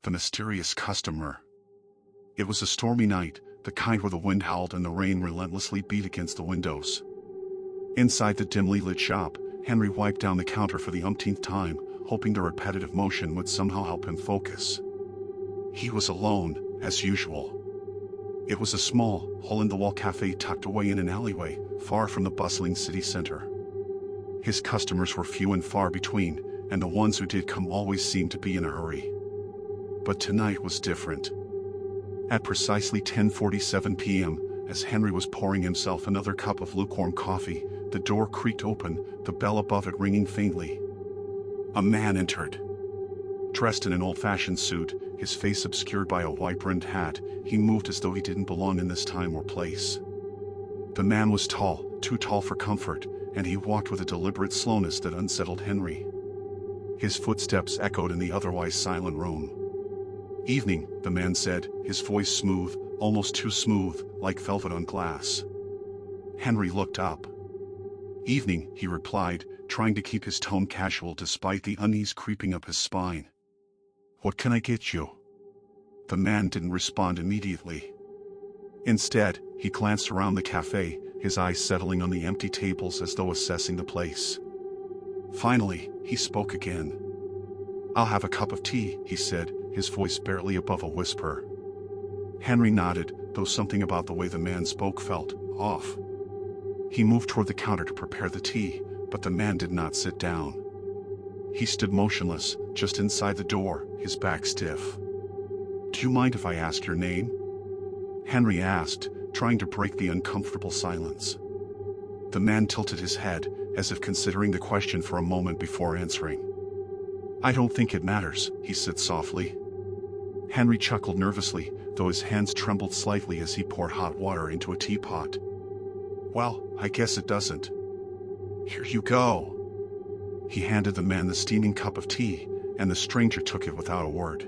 The mysterious customer. It was a stormy night, the kind where the wind howled and the rain relentlessly beat against the windows. Inside the dimly lit shop, Henry wiped down the counter for the umpteenth time, hoping the repetitive motion would somehow help him focus. He was alone, as usual. It was a small, hole-in-the-wall cafe tucked away in an alleyway, far from the bustling city center. His customers were few and far between, and the ones who did come always seemed to be in a hurry. But tonight was different. At precisely 10:47 p.m., as Henry was pouring himself another cup of lukewarm coffee, the door creaked open, the bell above it ringing faintly. A man entered. Dressed in an old-fashioned suit, his face obscured by a wide-brimmed hat, he moved as though he didn't belong in this time or place. The man was tall, too tall for comfort, and he walked with a deliberate slowness that unsettled Henry. His footsteps echoed in the otherwise silent room. "Evening," the man said, his voice smooth, almost too smooth, like velvet on glass. Henry looked up. "Evening," he replied, trying to keep his tone casual despite the unease creeping up his spine. "What can I get you?" The man didn't respond immediately. Instead, he glanced around the cafe, his eyes settling on the empty tables as though assessing the place. Finally, he spoke again. "I'll have a cup of tea," he said, his voice barely above a whisper. Henry nodded, though something about the way the man spoke felt off. He moved toward the counter to prepare the tea, but the man did not sit down. He stood motionless, just inside the door, his back stiff. "Do you mind if I ask your name?" Henry asked, trying to break the uncomfortable silence. The man tilted his head, as if considering the question for a moment before answering. "I don't think it matters," he said softly. Henry chuckled nervously, though his hands trembled slightly as he poured hot water into a teapot. "Well, I guess it doesn't. Here you go." He handed the man the steaming cup of tea, and the stranger took it without a word.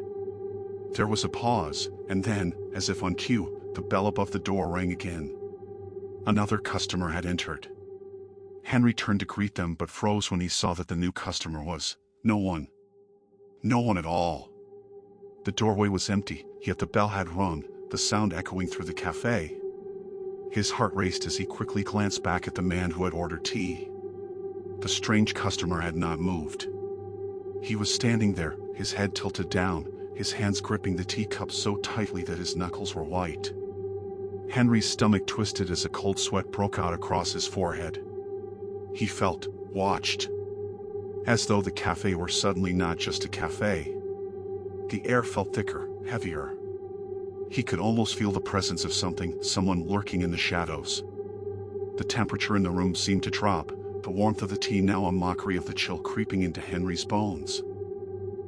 There was a pause, and then, as if on cue, the bell above the door rang again. Another customer had entered. Henry turned to greet them but froze when he saw that the new customer was no one. No one at all. The doorway was empty, yet the bell had rung, the sound echoing through the cafe. His heart raced as he quickly glanced back at the man who had ordered tea. The strange customer had not moved. He was standing there, his head tilted down, his hands gripping the teacup so tightly that his knuckles were white. Henry's stomach twisted as a cold sweat broke out across his forehead. He felt watched. As though the cafe were suddenly not just a cafe. The air felt thicker, heavier. He could almost feel the presence of someone lurking in the shadows. The temperature in the room seemed to drop, the warmth of the tea now a mockery of the chill creeping into Henry's bones.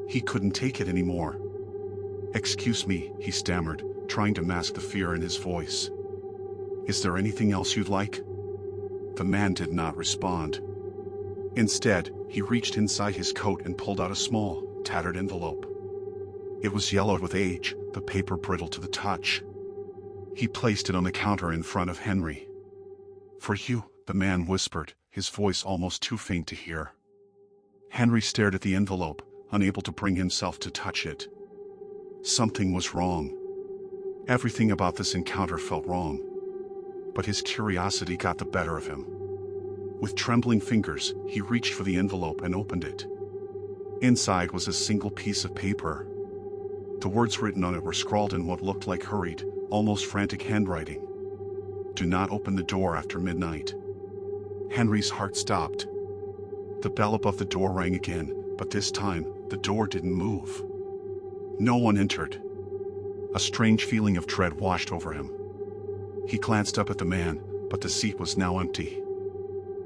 He couldn't take it anymore. "Excuse me," he stammered, trying to mask the fear in his voice. "Is there anything else you'd like?" The man did not respond. Instead, he reached inside his coat and pulled out a small, tattered envelope. It was yellowed with age, the paper brittle to the touch. He placed it on the counter in front of Henry. "For you," the man whispered, his voice almost too faint to hear. Henry stared at the envelope, unable to bring himself to touch it. Something was wrong. Everything about this encounter felt wrong. But his curiosity got the better of him. With trembling fingers, he reached for the envelope and opened it. Inside was a single piece of paper. The words written on it were scrawled in what looked like hurried, almost frantic handwriting. "Do not open the door after midnight." Henry's heart stopped. The bell above the door rang again, but this time, the door didn't move. No one entered. A strange feeling of dread washed over him. He glanced up at the man, but the seat was now empty.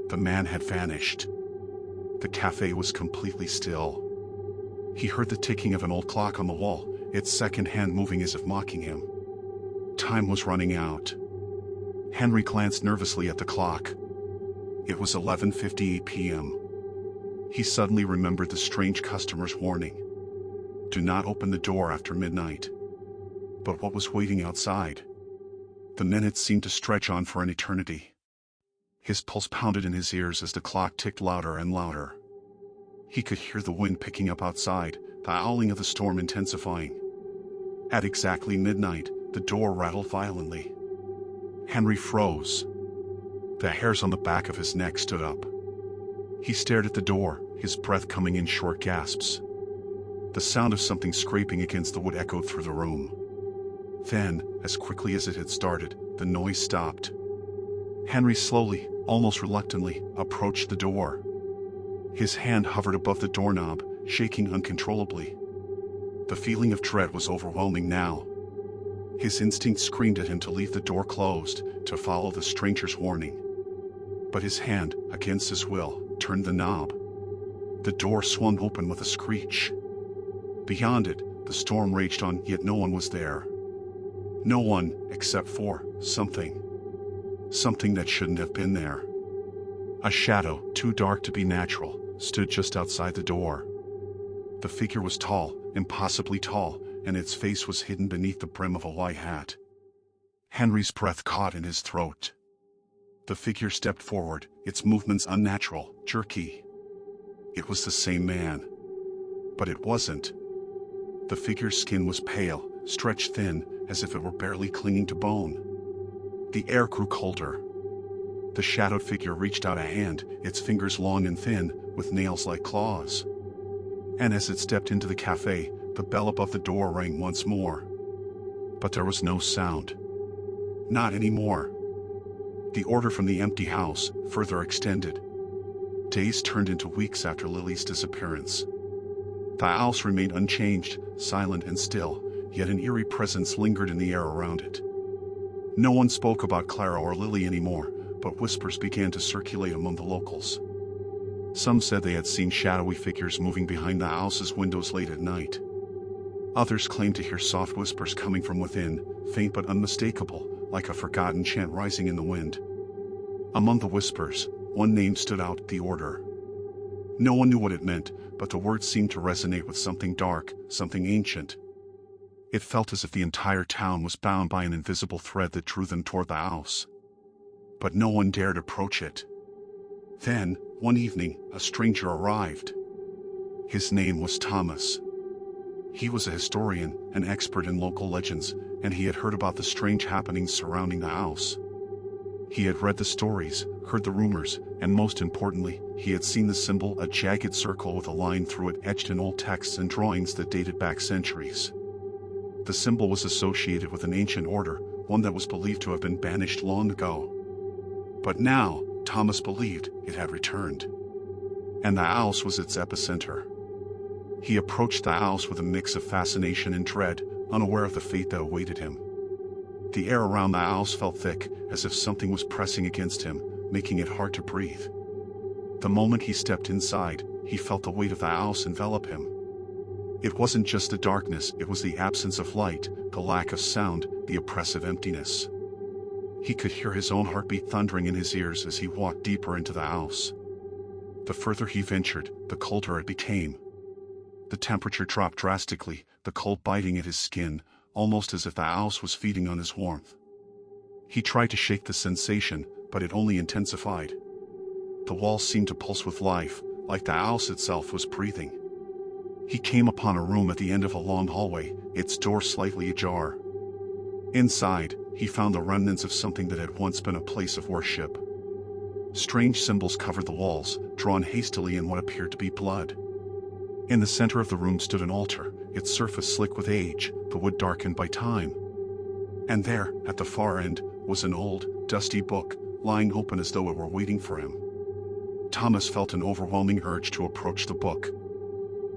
The man had vanished. The cafe was completely still. He heard the ticking of an old clock on the wall, its second hand moving as if mocking him. Time was running out. Henry glanced nervously at the clock. It was 11:58 p.m. He suddenly remembered the strange customer's warning. Do not open the door after midnight. But what was waiting outside? The minutes seemed to stretch on for an eternity. His pulse pounded in his ears as the clock ticked louder and louder. He could hear the wind picking up outside, the howling of the storm intensifying. At exactly midnight, the door rattled violently. Henry froze. The hairs on the back of his neck stood up. He stared at the door, his breath coming in short gasps. The sound of something scraping against the wood echoed through the room. Then, as quickly as it had started, the noise stopped. Henry slowly, almost reluctantly, approached the door. His hand hovered above the doorknob, shaking uncontrollably. The feeling of dread was overwhelming now. His instinct screamed at him to leave the door closed, to follow the stranger's warning. But his hand, against his will, turned the knob. The door swung open with a screech. Beyond it, the storm raged on, yet no one was there. No one, except for something. Something that shouldn't have been there. A shadow, too dark to be natural, stood just outside the door. The figure was tall, impossibly tall, and its face was hidden beneath the brim of a white hat. Henry's breath caught in his throat. The figure stepped forward, its movements unnatural, jerky. It was the same man. But it wasn't. The figure's skin was pale, stretched thin, as if it were barely clinging to bone. The air grew colder. The shadowed figure reached out a hand, its fingers long and thin, with nails like claws. And as it stepped into the cafe, the bell above the door rang once more. But there was no sound. Not anymore. The order from the empty house, further extended. Days turned into weeks after Lily's disappearance. The house remained unchanged, silent and still, yet an eerie presence lingered in the air around it. No one spoke about Clara or Lily anymore, but whispers began to circulate among the locals. Some said they had seen shadowy figures moving behind the house's windows late at night. Others claimed to hear soft whispers coming from within, faint but unmistakable, like a forgotten chant rising in the wind. Among the whispers, one name stood out, the Order. No one knew what it meant, but the word seemed to resonate with something dark, something ancient. It felt as if the entire town was bound by an invisible thread that drew them toward the house. But no one dared approach it. Then, one evening, a stranger arrived. His name was Thomas. He was a historian, an expert in local legends, and he had heard about the strange happenings surrounding the house. He had read the stories, heard the rumors, and most importantly, he had seen the symbol, a jagged circle with a line through it etched in old texts and drawings that dated back centuries. The symbol was associated with an ancient order, one that was believed to have been banished long ago. But now, Thomas believed it had returned. And the house was its epicenter. He approached the house with a mix of fascination and dread, unaware of the fate that awaited him. The air around the house felt thick, as if something was pressing against him, making it hard to breathe. The moment he stepped inside, he felt the weight of the house envelop him. It wasn't just the darkness, it was the absence of light, the lack of sound, the oppressive emptiness. He could hear his own heartbeat thundering in his ears as he walked deeper into the house. The further he ventured, the colder it became. The temperature dropped drastically, the cold biting at his skin, almost as if the house was feeding on his warmth. He tried to shake the sensation, but it only intensified. The walls seemed to pulse with life, like the house itself was breathing. He came upon a room at the end of a long hallway, its door slightly ajar. Inside, he found the remnants of something that had once been a place of worship. Strange symbols covered the walls, drawn hastily in what appeared to be blood. In the center of the room stood an altar, its surface slick with age, the wood darkened by time. And there, at the far end, was an old, dusty book, lying open as though it were waiting for him. Thomas felt an overwhelming urge to approach the book.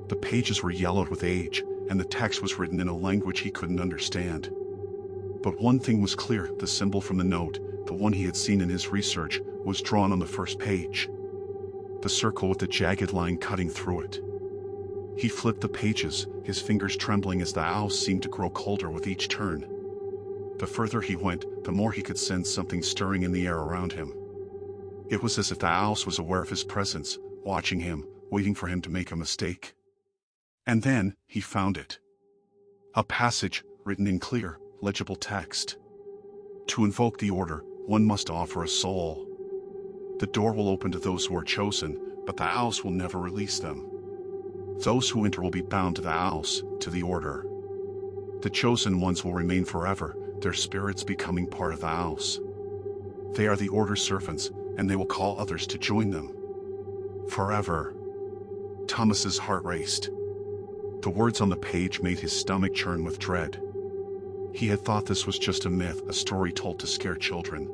The pages were yellowed with age, and the text was written in a language he couldn't understand. But one thing was clear, the symbol from the note, the one he had seen in his research, was drawn on the first page. The circle with the jagged line cutting through it. He flipped the pages, his fingers trembling as the house seemed to grow colder with each turn. The further he went, the more he could sense something stirring in the air around him. It was as if the house was aware of his presence, watching him, waiting for him to make a mistake. And then, he found it. A passage, written in clear, legible text. To invoke the order, one must offer a soul. The door will open to those who are chosen, but the house will never release them. Those who enter will be bound to the house, to the order. The chosen ones will remain forever, their spirits becoming part of the house. They are the order servants, and they will call others to join them. Forever. Thomas's heart raced. The words on the page made his stomach churn with dread. He had thought this was just a myth, a story told to scare children.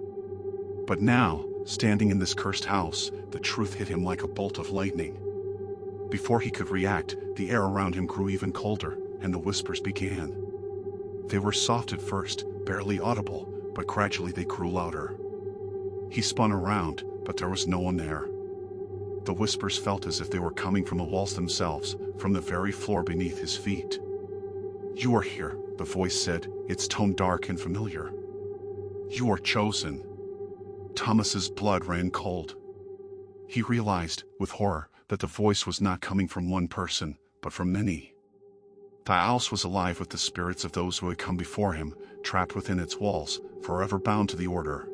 But now, standing in this cursed house, the truth hit him like a bolt of lightning. Before he could react, the air around him grew even colder, and the whispers began. They were soft at first, barely audible, but gradually they grew louder. He spun around, but there was no one there. The whispers felt as if they were coming from the walls themselves, from the very floor beneath his feet. "You are here," the voice said, its tone dark and familiar. "You are chosen." Thomas's blood ran cold. He realized, with horror, that the voice was not coming from one person, but from many. The house was alive with the spirits of those who had come before him, trapped within its walls, forever bound to the order.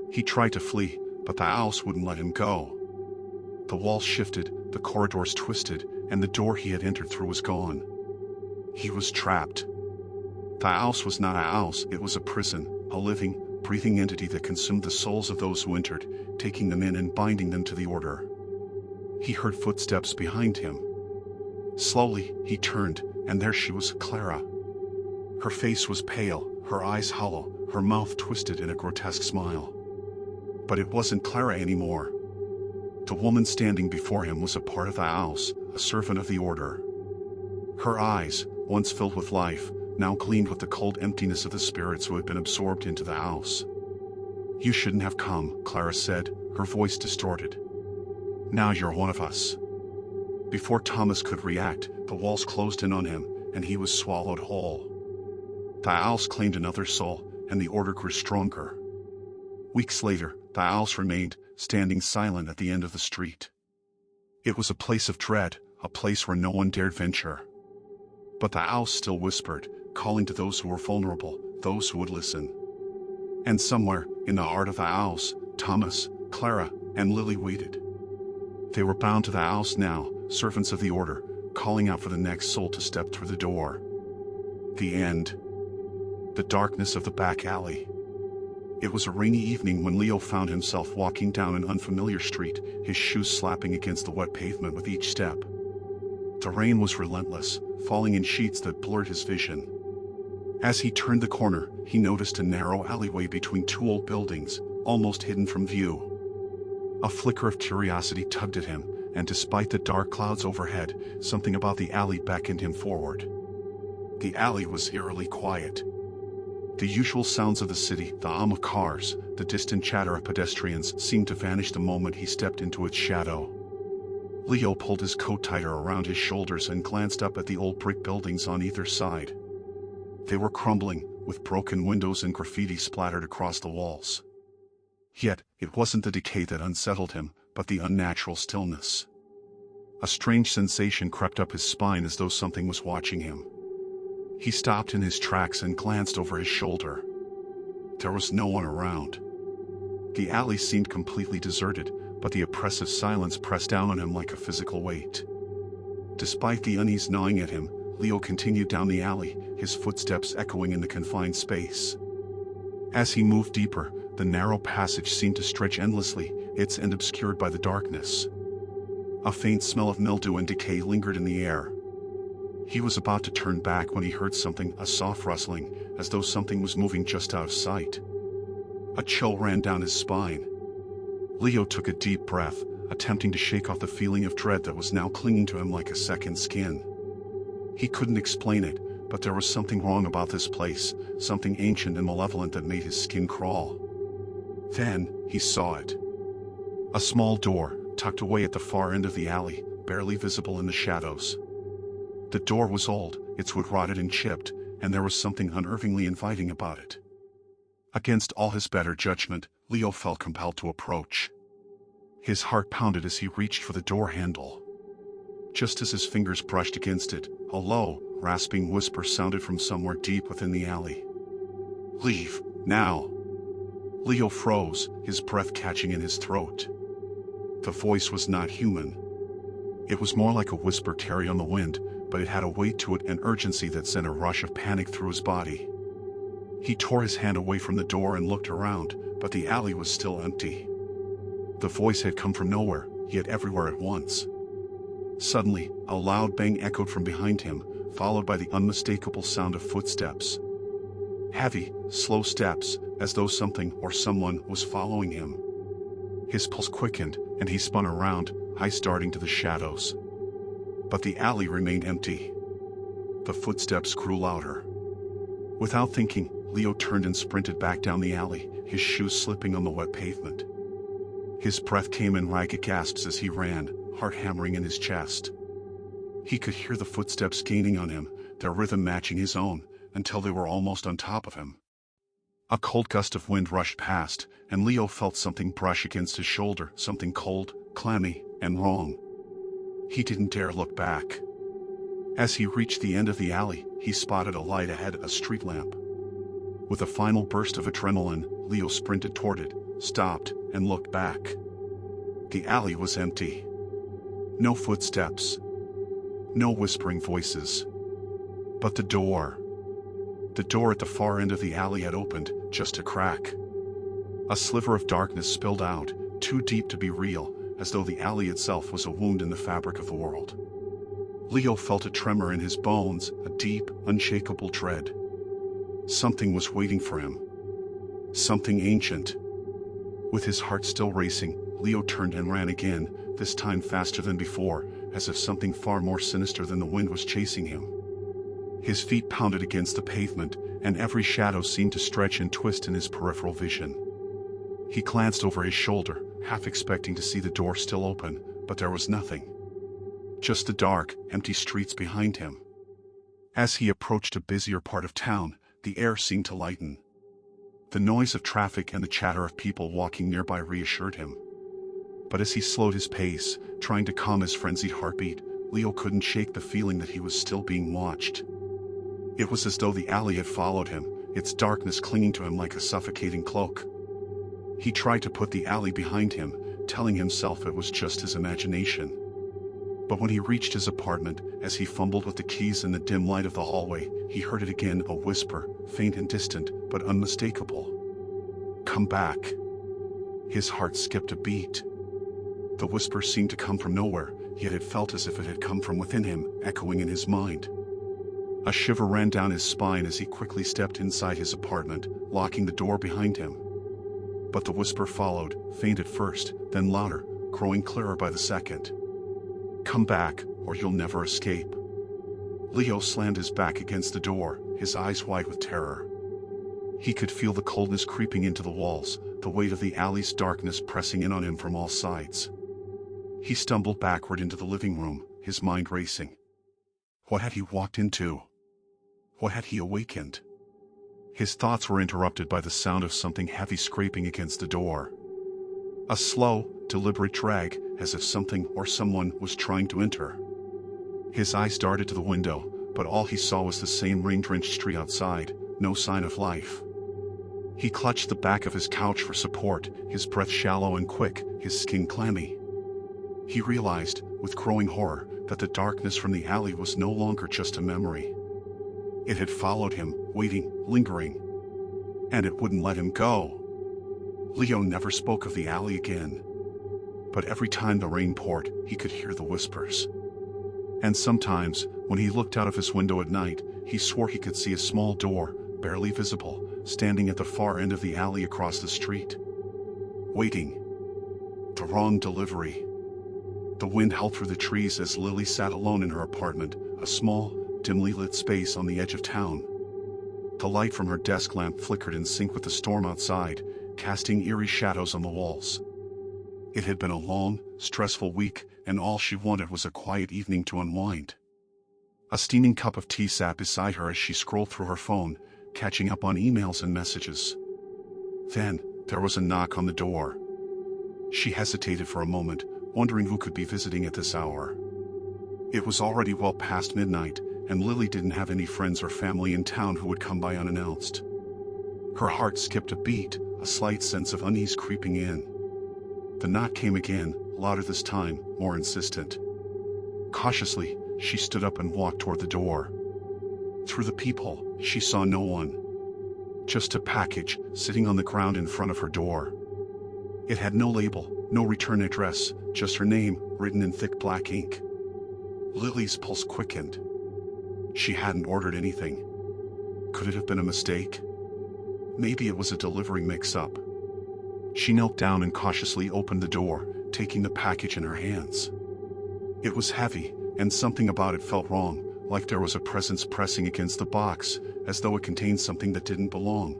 He tried to flee, but the house wouldn't let him go. The walls shifted, the corridors twisted, and the door he had entered through was gone. He was trapped. The house was not a house, it was a prison, a living, breathing entity that consumed the souls of those who entered, taking them in and binding them to the order. He heard footsteps behind him. Slowly, he turned, and there she was, Clara. Her face was pale, her eyes hollow, her mouth twisted in a grotesque smile. But it wasn't Clara anymore. The woman standing before him was a part of the house, a servant of the order. Her eyes, once filled with life, now gleamed with the cold emptiness of the spirits who had been absorbed into the house. "You shouldn't have come," Clara said, her voice distorted. "Now you're one of us." Before Thomas could react, the walls closed in on him, and he was swallowed whole. The house claimed another soul, and the order grew stronger. Weeks later, the house remained, standing silent at the end of the street. It was a place of dread, a place where no one dared venture. But the house still whispered, calling to those who were vulnerable, those who would listen. And somewhere, in the heart of the house, Thomas, Clara, and Lily waited. They were bound to the house now, servants of the order, calling out for the next soul to step through the door. The end. The darkness of the back alley. It was a rainy evening when Leo found himself walking down an unfamiliar street, his shoes slapping against the wet pavement with each step. The rain was relentless, falling in sheets that blurred his vision. As he turned the corner, he noticed a narrow alleyway between two old buildings, almost hidden from view. A flicker of curiosity tugged at him, and despite the dark clouds overhead, something about the alley beckoned him forward. The alley was eerily quiet. The usual sounds of the city, the hum of cars, the distant chatter of pedestrians, seemed to vanish the moment he stepped into its shadow. Leo pulled his coat tighter around his shoulders and glanced up at the old brick buildings on either side. They were crumbling, with broken windows and graffiti splattered across the walls. Yet, it wasn't the decay that unsettled him, but the unnatural stillness. A strange sensation crept up his spine as though something was watching him. He stopped in his tracks and glanced over his shoulder. There was no one around. The alley seemed completely deserted, but the oppressive silence pressed down on him like a physical weight. Despite the unease gnawing at him, Leo continued down the alley, his footsteps echoing in the confined space. As he moved deeper, the narrow passage seemed to stretch endlessly, its end obscured by the darkness. A faint smell of mildew and decay lingered in the air. He was about to turn back when he heard something, a soft rustling, as though something was moving just out of sight. A chill ran down his spine. Leo took a deep breath, attempting to shake off the feeling of dread that was now clinging to him like a second skin. He couldn't explain it, but there was something wrong about this place, something ancient and malevolent that made his skin crawl. Then, he saw it. A small door, tucked away at the far end of the alley, barely visible in the shadows. The door was old, its wood rotted and chipped, and there was something unnervingly inviting about it. Against all his better judgment, Leo felt compelled to approach. His heart pounded as he reached for the door handle. Just as his fingers brushed against it, a low, rasping whisper sounded from somewhere deep within the alley. "Leave, now!" Leo froze, his breath catching in his throat. The voice was not human. It was more like a whisper carried on the wind, but it had a weight to it and urgency that sent a rush of panic through his body. He tore his hand away from the door and looked around, but the alley was still empty. The voice had come from nowhere, yet everywhere at once. Suddenly, a loud bang echoed from behind him, followed by the unmistakable sound of footsteps. Heavy, slow steps, as though something or someone was following him. His pulse quickened, and he spun around, eyes darting to the shadows. But the alley remained empty. The footsteps grew louder. Without thinking, Leo turned and sprinted back down the alley, his shoes slipping on the wet pavement. His breath came in ragged gasps as he ran, heart hammering in his chest. He could hear the footsteps gaining on him, their rhythm matching his own, until they were almost on top of him. A cold gust of wind rushed past, and Leo felt something brush against his shoulder, something cold, clammy, and wrong. He didn't dare look back. As he reached the end of the alley, he spotted a light ahead, a street lamp. With a final burst of adrenaline, Leo sprinted toward it, stopped, and looked back. The alley was empty. No footsteps. No whispering voices. But the door at the far end of the alley had opened, just a crack. A sliver of darkness spilled out, too deep to be real, as though the alley itself was a wound in the fabric of the world. Leo felt a tremor in his bones, a deep, unshakable dread. Something was waiting for him. Something ancient. With his heart still racing, Leo turned and ran again, this time faster than before, as if something far more sinister than the wind was chasing him. His feet pounded against the pavement, and every shadow seemed to stretch and twist in his peripheral vision. He glanced over his shoulder, half expecting to see the door still open, but there was nothing. Just the dark, empty streets behind him. As he approached a busier part of town, the air seemed to lighten. The noise of traffic and the chatter of people walking nearby reassured him. But as he slowed his pace, trying to calm his frenzied heartbeat, Leo couldn't shake the feeling that he was still being watched. It was as though the alley had followed him, its darkness clinging to him like a suffocating cloak. He tried to put the alley behind him, telling himself it was just his imagination. But when he reached his apartment, as he fumbled with the keys in the dim light of the hallway, he heard it again, a whisper, faint and distant, but unmistakable. "Come back." His heart skipped a beat. The whisper seemed to come from nowhere, yet it felt as if it had come from within him, echoing in his mind. A shiver ran down his spine as he quickly stepped inside his apartment, locking the door behind him. But the whisper followed, faint at first, then louder, growing clearer by the second. "Come back, or you'll never escape." Leo slammed his back against the door, his eyes wide with terror. He could feel the coldness creeping into the walls, the weight of the alley's darkness pressing in on him from all sides. He stumbled backward into the living room, his mind racing. What had he walked into? What had he awakened? His thoughts were interrupted by the sound of something heavy scraping against the door. A slow, deliberate drag, as if something or someone was trying to enter. His eyes darted to the window, but all he saw was the same rain-drenched street outside, no sign of life. He clutched the back of his couch for support, his breath shallow and quick, his skin clammy. He realized, with growing horror, that the darkness from the alley was no longer just a memory. It had followed him, waiting, lingering. And it wouldn't let him go. Leo never spoke of the alley again. But every time the rain poured, he could hear the whispers. And sometimes, when he looked out of his window at night, he swore he could see a small door, barely visible, standing at the far end of the alley across the street. Waiting. The wrong delivery. The wind howled through the trees as Lily sat alone in her apartment, a small, dimly lit space on the edge of town. The light from her desk lamp flickered in sync with the storm outside, casting eerie shadows on the walls. It had been a long, stressful week, and all she wanted was a quiet evening to unwind. A steaming cup of tea sat beside her as she scrolled through her phone, catching up on emails and messages. Then, there was a knock on the door. She hesitated for a moment, wondering who could be visiting at this hour. It was already well past midnight, and Lily didn't have any friends or family in town who would come by unannounced. Her heart skipped a beat, a slight sense of unease creeping in. The knock came again, louder this time, more insistent. Cautiously, she stood up and walked toward the door. Through the peephole, she saw no one. Just a package sitting on the ground in front of her door. It had no label, no return address, just her name written in thick black ink. Lily's pulse quickened. She hadn't ordered anything. Could it have been a mistake? Maybe it was a delivery mix-up. She knelt down and cautiously opened the door, taking the package in her hands. It was heavy, and something about it felt wrong, like there was a presence pressing against the box, as though it contained something that didn't belong.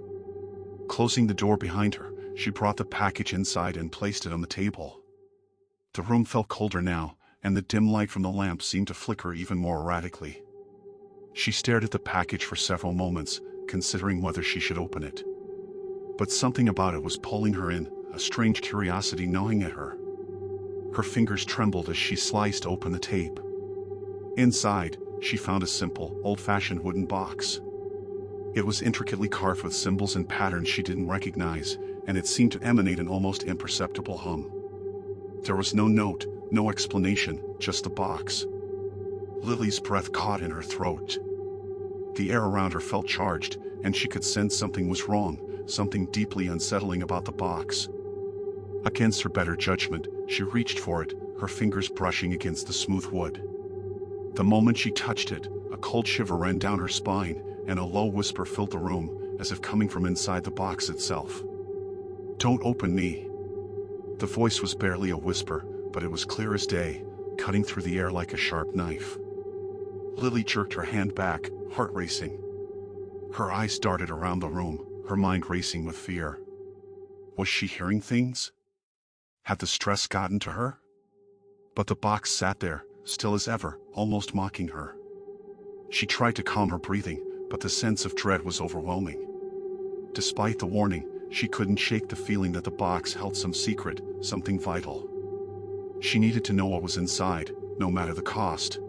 Closing the door behind her, she brought the package inside and placed it on the table. The room felt colder now, and the dim light from the lamp seemed to flicker even more erratically. She stared at the package for several moments, considering whether she should open it. But something about it was pulling her in, a strange curiosity gnawing at her. Her fingers trembled as she sliced open the tape. Inside, she found a simple, old-fashioned wooden box. It was intricately carved with symbols and patterns she didn't recognize, and it seemed to emanate an almost imperceptible hum. There was no note, no explanation, just the box. Lily's breath caught in her throat. The air around her felt charged, and she could sense something was wrong, something deeply unsettling about the box. Against her better judgment, she reached for it, her fingers brushing against the smooth wood. The moment she touched it, a cold shiver ran down her spine, and a low whisper filled the room, as if coming from inside the box itself. "Don't open me." The voice was barely a whisper, but it was clear as day, cutting through the air like a sharp knife. Lily jerked her hand back, heart racing. Her eyes darted around the room, her mind racing with fear. Was she hearing things? Had the stress gotten to her? But the box sat there, still as ever, almost mocking her. She tried to calm her breathing, but the sense of dread was overwhelming. Despite the warning, she couldn't shake the feeling that the box held some secret, something vital. She needed to know what was inside, no matter the cost.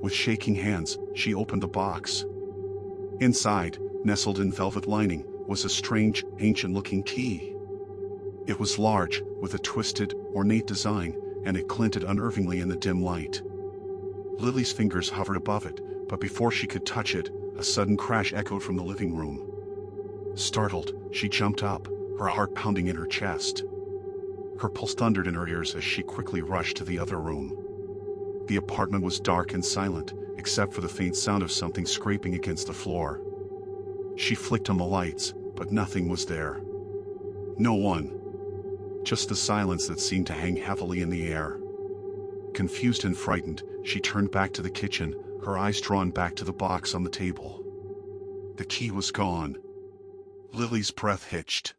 With shaking hands, she opened the box. Inside, nestled in velvet lining, was a strange, ancient-looking key. It was large, with a twisted, ornate design, and it glinted unnervingly in the dim light. Lily's fingers hovered above it, but before she could touch it, a sudden crash echoed from the living room. Startled, she jumped up, her heart pounding in her chest. Her pulse thundered in her ears as she quickly rushed to the other room. The apartment was dark and silent, except for the faint sound of something scraping against the floor. She flicked on the lights, but nothing was there. No one. Just the silence that seemed to hang heavily in the air. Confused and frightened, she turned back to the kitchen, her eyes drawn back to the box on the table. The key was gone. Lily's breath hitched.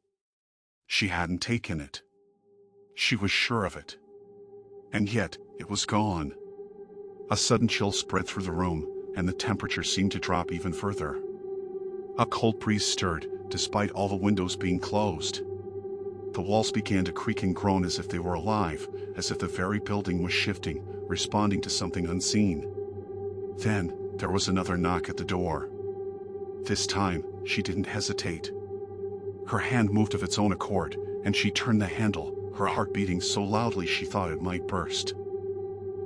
She hadn't taken it. She was sure of it. And yet, it was gone. A sudden chill spread through the room, and the temperature seemed to drop even further. A cold breeze stirred, despite all the windows being closed. The walls began to creak and groan as if they were alive, as if the very building was shifting, responding to something unseen. Then, there was another knock at the door. This time, she didn't hesitate. Her hand moved of its own accord, and she turned the handle, her heart beating so loudly she thought it might burst.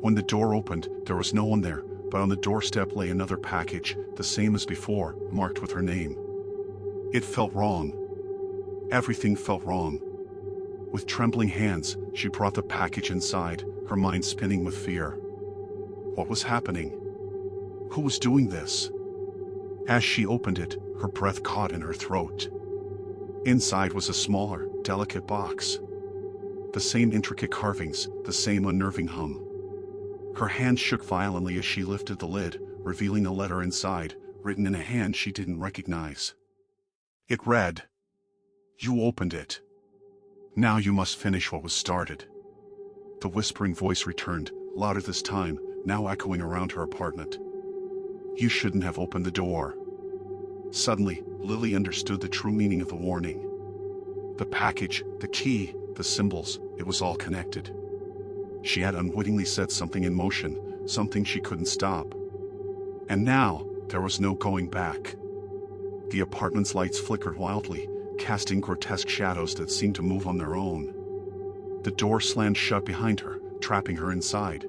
When the door opened, there was no one there, but on the doorstep lay another package, the same as before, marked with her name. It felt wrong. Everything felt wrong. With trembling hands, she brought the package inside, her mind spinning with fear. What was happening? Who was doing this? As she opened it, her breath caught in her throat. Inside was a smaller, delicate box. The same intricate carvings, the same unnerving hum. Her hand shook violently as she lifted the lid, revealing a letter inside, written in a hand she didn't recognize. It read, "You opened it. Now you must finish what was started." The whispering voice returned, louder this time, now echoing around her apartment. "You shouldn't have opened the door." Suddenly, Lily understood the true meaning of the warning. The package, the key, the symbols, it was all connected. She had unwittingly set something in motion, something she couldn't stop. And now, there was no going back. The apartment's lights flickered wildly, casting grotesque shadows that seemed to move on their own. The door slammed shut behind her, trapping her inside.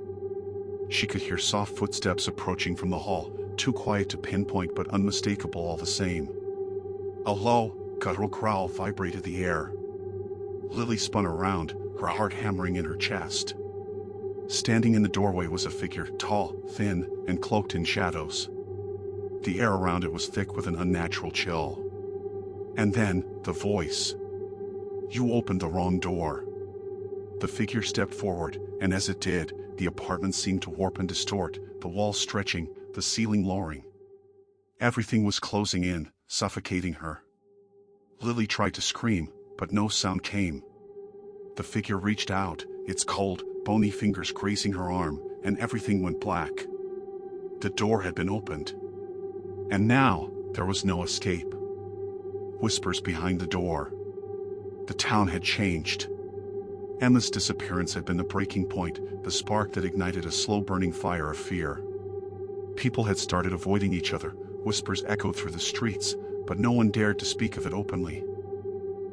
She could hear soft footsteps approaching from the hall, too quiet to pinpoint but unmistakable all the same. A low, guttural growl vibrated the air. Lily spun around, her heart hammering in her chest. Standing in the doorway was a figure, tall, thin, and cloaked in shadows. The air around it was thick with an unnatural chill. And then, the voice. "You opened the wrong door." The figure stepped forward, and as it did, the apartment seemed to warp and distort, the walls stretching, the ceiling lowering. Everything was closing in, suffocating her. Lily tried to scream, but no sound came. The figure reached out, its cold, bony fingers grazing her arm, and everything went black. The door had been opened. And now, there was no escape. Whispers behind the door. The town had changed. Emma's disappearance had been the breaking point, the spark that ignited a slow-burning fire of fear. People had started avoiding each other, whispers echoed through the streets, but no one dared to speak of it openly.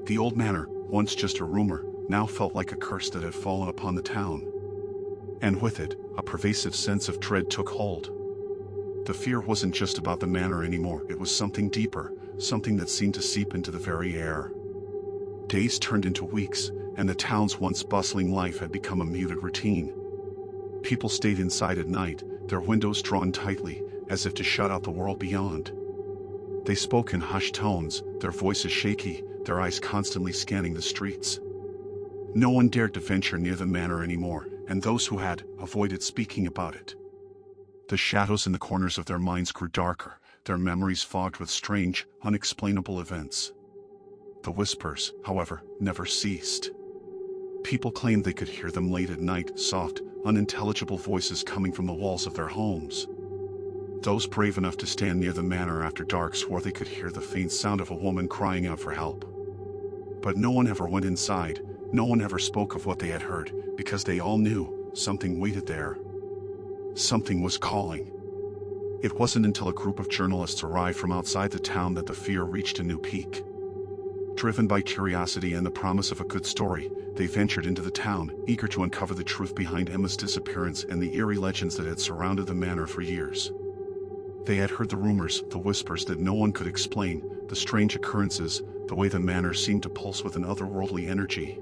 The old manor, once just a rumor, now felt like a curse that had fallen upon the town. And with it, a pervasive sense of dread took hold. The fear wasn't just about the manor anymore, it was something deeper, something that seemed to seep into the very air. Days turned into weeks, and the town's once bustling life had become a muted routine. People stayed inside at night, their windows drawn tightly, as if to shut out the world beyond. They spoke in hushed tones, their voices shaky, their eyes constantly scanning the streets. No one dared to venture near the manor anymore, and those who had, avoided speaking about it. The shadows in the corners of their minds grew darker, their memories fogged with strange, unexplainable events. The whispers, however, never ceased. People claimed they could hear them late at night, soft, unintelligible voices coming from the walls of their homes. Those brave enough to stand near the manor after dark swore they could hear the faint sound of a woman crying out for help. But no one ever went inside, no one ever spoke of what they had heard, because they all knew something waited there. Something was calling. It wasn't until a group of journalists arrived from outside the town that the fear reached a new peak. Driven by curiosity and the promise of a good story, they ventured into the town, eager to uncover the truth behind Emma's disappearance and the eerie legends that had surrounded the manor for years. They had heard the rumors, the whispers that no one could explain, the strange occurrences, the way the manor seemed to pulse with an otherworldly energy.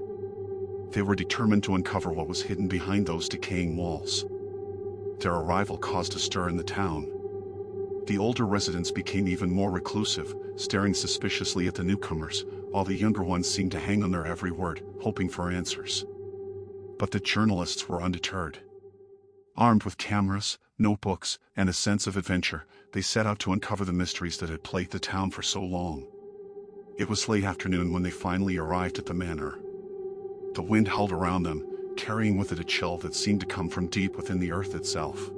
They were determined to uncover what was hidden behind those decaying walls. Their arrival caused a stir in the town. The older residents became even more reclusive, staring suspiciously at the newcomers, while the younger ones seemed to hang on their every word, hoping for answers. But the journalists were undeterred. Armed with cameras, notebooks, and a sense of adventure, they set out to uncover the mysteries that had plagued the town for so long. It was late afternoon when they finally arrived at the manor. The wind howled around them, carrying with it a chill that seemed to come from deep within the earth itself.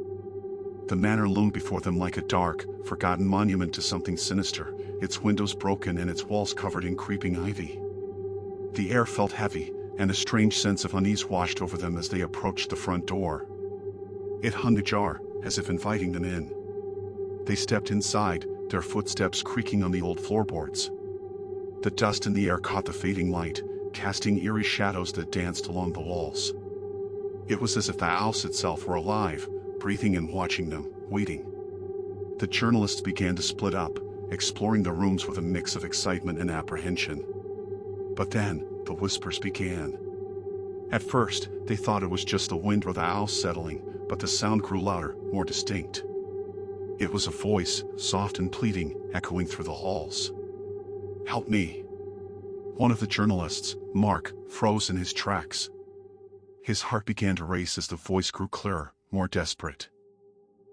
The manor loomed before them like a dark, forgotten monument to something sinister, its windows broken and its walls covered in creeping ivy. The air felt heavy, and a strange sense of unease washed over them as they approached the front door. It hung ajar, as if inviting them in. They stepped inside, their footsteps creaking on the old floorboards. The dust in the air caught the fading light, casting eerie shadows that danced along the walls. It was as if the house itself were alive, breathing and watching them, waiting. The journalists began to split up, exploring the rooms with a mix of excitement and apprehension. But then, the whispers began. At first, they thought it was just the wind or the house settling, but the sound grew louder, more distinct. It was a voice, soft and pleading, echoing through the halls. "Help me." One of the journalists, Mark, froze in his tracks. His heart began to race as the voice grew clearer, more desperate.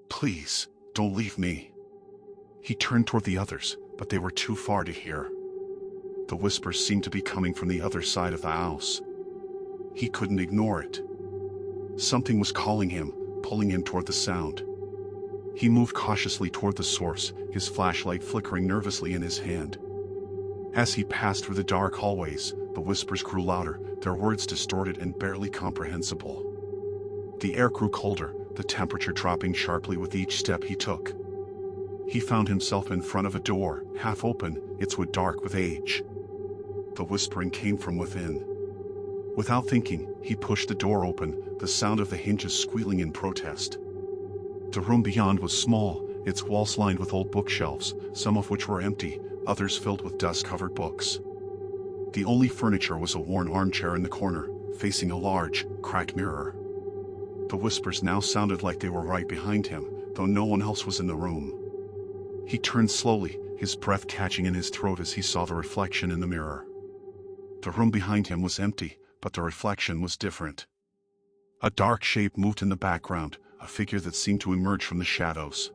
"Please, don't leave me." He turned toward the others, but they were too far to hear. The whispers seemed to be coming from the other side of the house. He couldn't ignore it. Something was calling him, pulling him toward the sound. He moved cautiously toward the source, his flashlight flickering nervously in his hand. As he passed through the dark hallways, the whispers grew louder, their words distorted and barely comprehensible. The air grew colder, the temperature dropping sharply with each step he took. He found himself in front of a door, half open, its wood dark with age. The whispering came from within. Without thinking, he pushed the door open, the sound of the hinges squealing in protest. The room beyond was small, its walls lined with old bookshelves, some of which were empty, others filled with dust-covered books. The only furniture was a worn armchair in the corner, facing a large, cracked mirror. The whispers now sounded like they were right behind him, though no one else was in the room. He turned slowly, his breath catching in his throat as he saw the reflection in the mirror. The room behind him was empty, but the reflection was different. A dark shape moved in the background, a figure that seemed to emerge from the shadows.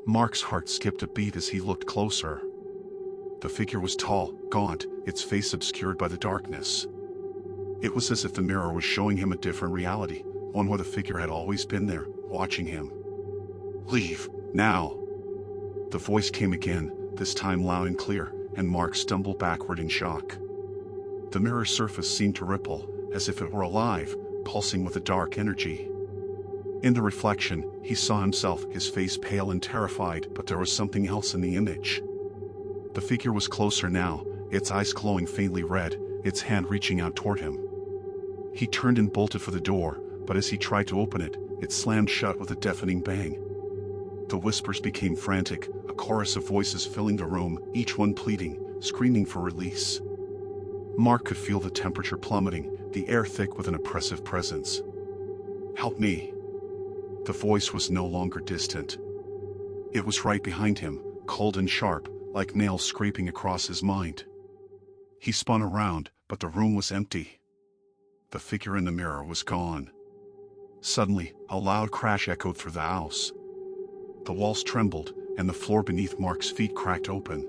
Mark's heart skipped a beat as he looked closer. The figure was tall, gaunt, its face obscured by the darkness. It was as if the mirror was showing him a different reality, one where the figure had always been there, watching him. "Leave, now!" The voice came again, this time loud and clear, and Mark stumbled backward in shock. The mirror surface seemed to ripple, as if it were alive, pulsing with a dark energy. In the reflection, he saw himself, his face pale and terrified, but there was something else in the image. The figure was closer now, its eyes glowing faintly red, its hand reaching out toward him. He turned and bolted for the door, but as he tried to open it, it slammed shut with a deafening bang. The whispers became frantic, a chorus of voices filling the room, each one pleading, screaming for release. Mark could feel the temperature plummeting, the air thick with an oppressive presence. "Help me!" The voice was no longer distant. It was right behind him, cold and sharp, like nails scraping across his mind. He spun around, but the room was empty. The figure in the mirror was gone. Suddenly, a loud crash echoed through the house. The walls trembled, and the floor beneath Mark's feet cracked open.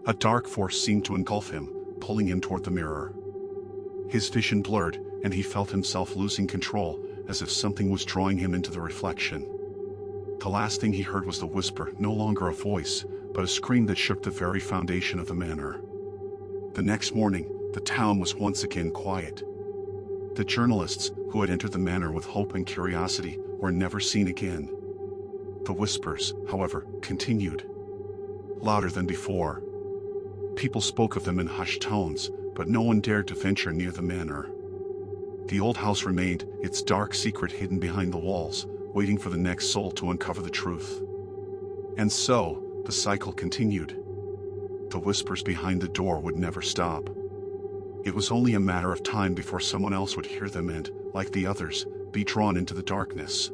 A dark force seemed to engulf him, pulling him toward the mirror. His vision blurred, and he felt himself losing control, as if something was drawing him into the reflection. The last thing he heard was the whisper, no longer a voice, but a scream that shook the very foundation of the manor. The next morning, the town was once again quiet. The journalists, who had entered the manor with hope and curiosity, were never seen again. The whispers, however, continued. Louder than before. People spoke of them in hushed tones, but no one dared to venture near the manor. The old house remained, its dark secret hidden behind the walls, waiting for the next soul to uncover the truth. And so, the cycle continued. The whispers behind the door would never stop. It was only a matter of time before someone else would hear them and, like the others, be drawn into the darkness.